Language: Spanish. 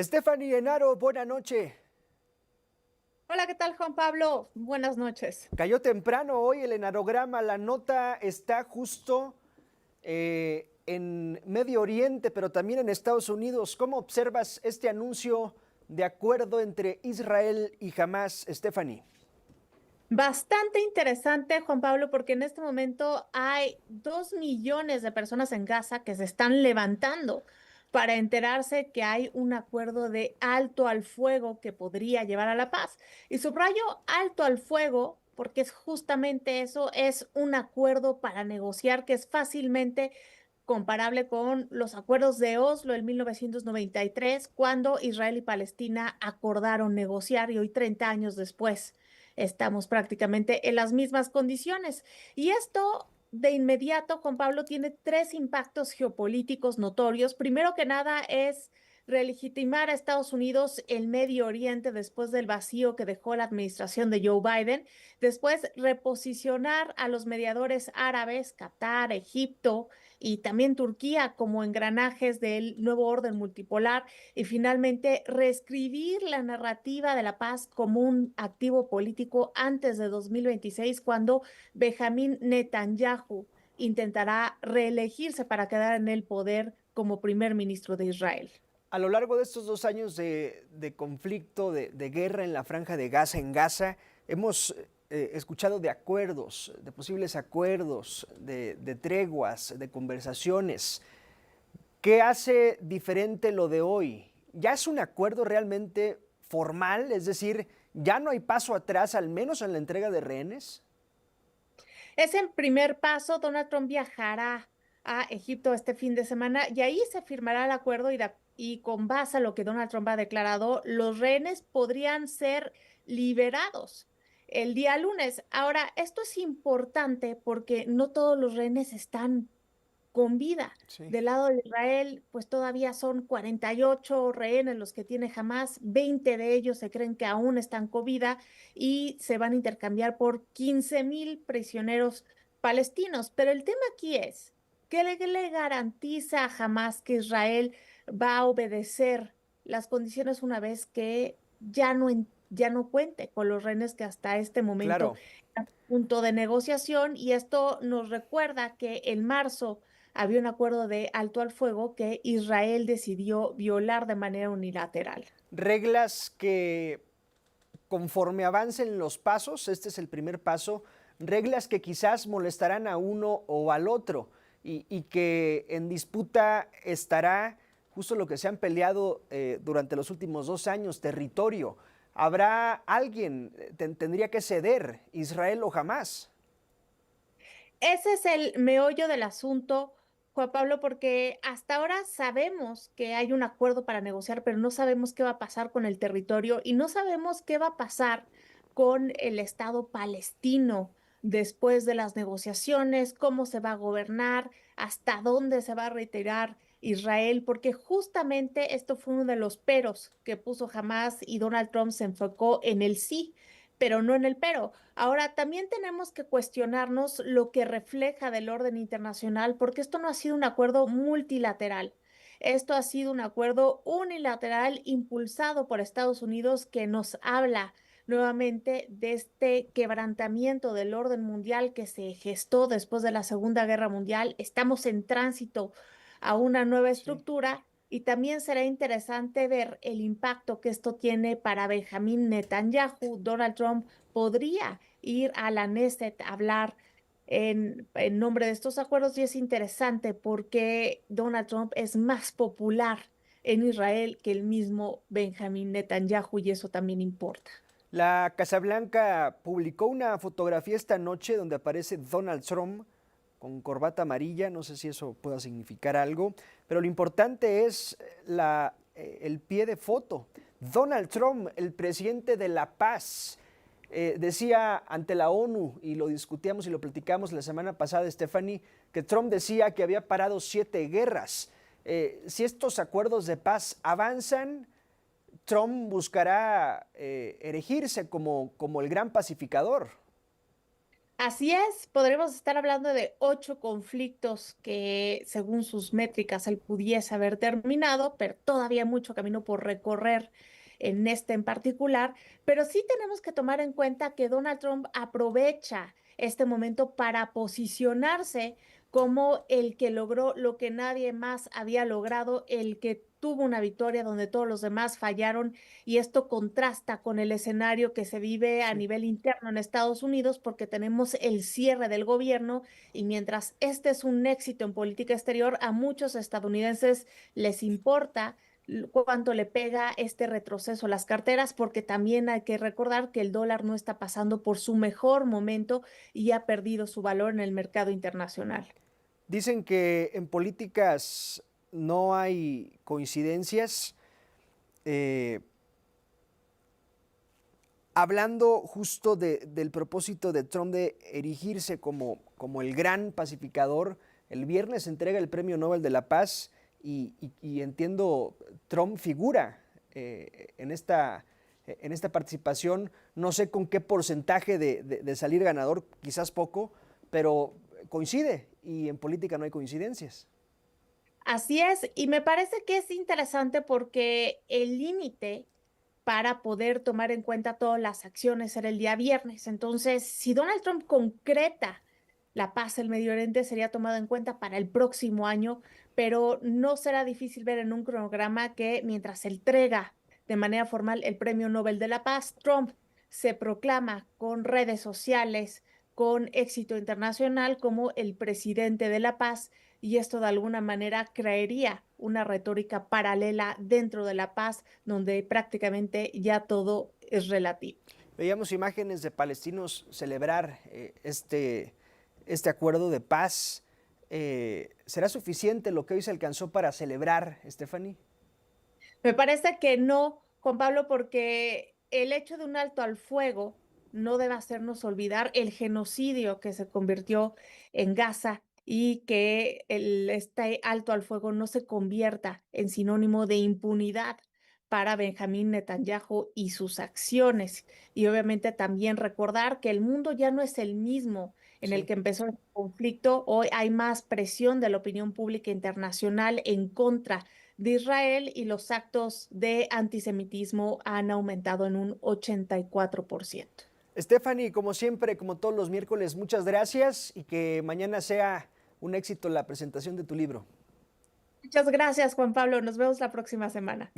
Stephanie Enaro, buena noche. Hola, ¿qué tal, Juan Pablo? Buenas noches. Cayó temprano hoy el enarograma, la nota está justo en Medio Oriente, pero también en Estados Unidos. ¿Cómo observas este anuncio de acuerdo entre Israel y Hamás, Stephanie? Bastante interesante, Juan Pablo, porque en este momento hay 2 millones de personas en Gaza que se están levantando para enterarse que hay un acuerdo de alto al fuego que podría llevar a la paz. Y subrayo alto al fuego porque es justamente eso, es un acuerdo para negociar que es fácilmente comparable con los acuerdos de Oslo en 1993, cuando Israel y Palestina acordaron negociar y hoy 30 años después estamos prácticamente en las mismas condiciones. Y esto de inmediato, Juan Pablo, tiene tres impactos geopolíticos notorios. Primero que nada es relegitimar a Estados Unidos el Medio Oriente después del vacío que dejó la administración de Joe Biden. Después, reposicionar a los mediadores árabes, Qatar, Egipto y también Turquía como engranajes del nuevo orden multipolar. Y finalmente, reescribir la narrativa de la paz como un activo político antes de 2026, cuando Benjamín Netanyahu intentará reelegirse para quedar en el poder como primer ministro de Israel. A lo largo de estos 2 años de conflicto, de guerra en la franja de Gaza, en Gaza, hemos escuchado de acuerdos, de posibles acuerdos, de treguas, de conversaciones. ¿Qué hace diferente lo de hoy? ¿Ya es un acuerdo realmente formal? Es decir, ¿ya no hay paso atrás, al menos en la entrega de rehenes? Es el primer paso. Donald Trump viajará a Egipto este fin de semana y ahí se firmará el acuerdo y con base a lo que Donald Trump ha declarado, los rehenes podrían ser liberados el día lunes. Ahora, esto es importante porque no todos los rehenes están con vida. Sí. Del lado de Israel, pues todavía son 48 rehenes los que tiene Hamas, 20 de ellos se creen que aún están con vida y se van a intercambiar por 15,000 prisioneros palestinos. Pero el tema aquí es, ¿qué le garantiza a Hamas que Israel va a obedecer las condiciones una vez que ya no cuente con los rehenes que hasta este momento Claro. están a punto de negociación? Y esto nos recuerda que en marzo había un acuerdo de alto al fuego que Israel decidió violar de manera unilateral. Reglas que conforme avancen los pasos, este es el primer paso, reglas que quizás molestarán a uno o al otro y que en disputa estará justo lo que se han peleado durante los últimos 2 años, territorio. ¿Habrá alguien, tendría que ceder, Israel o Hamás? Ese es el meollo del asunto, Juan Pablo, porque hasta ahora sabemos que hay un acuerdo para negociar, pero no sabemos qué va a pasar con el territorio y no sabemos qué va a pasar con el Estado palestino después de las negociaciones, cómo se va a gobernar, hasta dónde se va a retirar Israel, porque justamente esto fue uno de los peros que puso Hamas y Donald Trump se enfocó en el sí, pero no en el pero. Ahora, también tenemos que cuestionarnos lo que refleja del orden internacional, porque esto no ha sido un acuerdo multilateral. Esto ha sido un acuerdo unilateral impulsado por Estados Unidos que nos habla nuevamente de este quebrantamiento del orden mundial que se gestó después de la Segunda Guerra Mundial. Estamos en tránsito a una nueva Sí. estructura y también será interesante ver el impacto que esto tiene para Benjamín Netanyahu. Donald Trump podría ir a la Knesset a hablar en nombre de estos acuerdos y es interesante porque Donald Trump es más popular en Israel que el mismo Benjamín Netanyahu y eso también importa. La Casa Blanca publicó una fotografía esta noche donde aparece Donald Trump con corbata amarilla, no sé si eso pueda significar algo, pero lo importante es el pie de foto. Donald Trump, el presidente de la paz, decía ante la ONU, y lo discutíamos y lo platicamos la semana pasada, Stephanie, que Trump decía que había parado 7 guerras. Si estos acuerdos de paz avanzan, Trump buscará erigirse como el gran pacificador. Así es, podremos estar hablando de 8 conflictos que, según sus métricas, él pudiese haber terminado, pero todavía mucho camino por recorrer en este en particular. Pero sí tenemos que tomar en cuenta que Donald Trump aprovecha este momento para posicionarse como el que logró lo que nadie más había logrado, el que tuvo una victoria donde todos los demás fallaron, y esto contrasta con el escenario que se vive a Sí. nivel interno en Estados Unidos, porque tenemos el cierre del gobierno, y mientras este es un éxito en política exterior, a muchos estadounidenses les importa cuánto le pega este retroceso a las carteras, porque también hay que recordar que el dólar no está pasando por su mejor momento y ha perdido su valor en el mercado internacional. Dicen que en políticas no hay coincidencias. Eh, Hablando justo del propósito de Trump de erigirse como el gran pacificador, el viernes entrega el Premio Nobel de la Paz y entiendo Trump figura en esta participación. No sé con qué porcentaje de salir ganador, quizás poco, pero coincide y en política no hay coincidencias. Así es, y me parece que es interesante porque el límite para poder tomar en cuenta todas las acciones era el día viernes. Entonces, si Donald Trump concreta la paz en Medio Oriente, sería tomado en cuenta para el próximo año, pero no será difícil ver en un cronograma que mientras se entrega de manera formal el Premio Nobel de la Paz, Trump se proclama con redes sociales, con éxito internacional como el presidente de la paz, y esto de alguna manera crearía una retórica paralela dentro de la paz, donde prácticamente ya todo es relativo. Veíamos imágenes de palestinos celebrar este acuerdo de paz. ¿Será suficiente lo que hoy se alcanzó para celebrar, Stephanie? Me parece que no, Juan Pablo, porque el hecho de un alto al fuego no debe hacernos olvidar el genocidio que se convirtió en Gaza, y que este alto al fuego no se convierta en sinónimo de impunidad para Benjamín Netanyahu y sus acciones. Y obviamente también recordar que el mundo ya no es el mismo en el Sí. que empezó el conflicto. Hoy hay más presión de la opinión pública internacional en contra de Israel, y los actos de antisemitismo han aumentado en un 84%. Stephanie, como siempre, como todos los miércoles, muchas gracias y que mañana sea un éxito la presentación de tu libro. Muchas gracias, Juan Pablo. Nos vemos la próxima semana.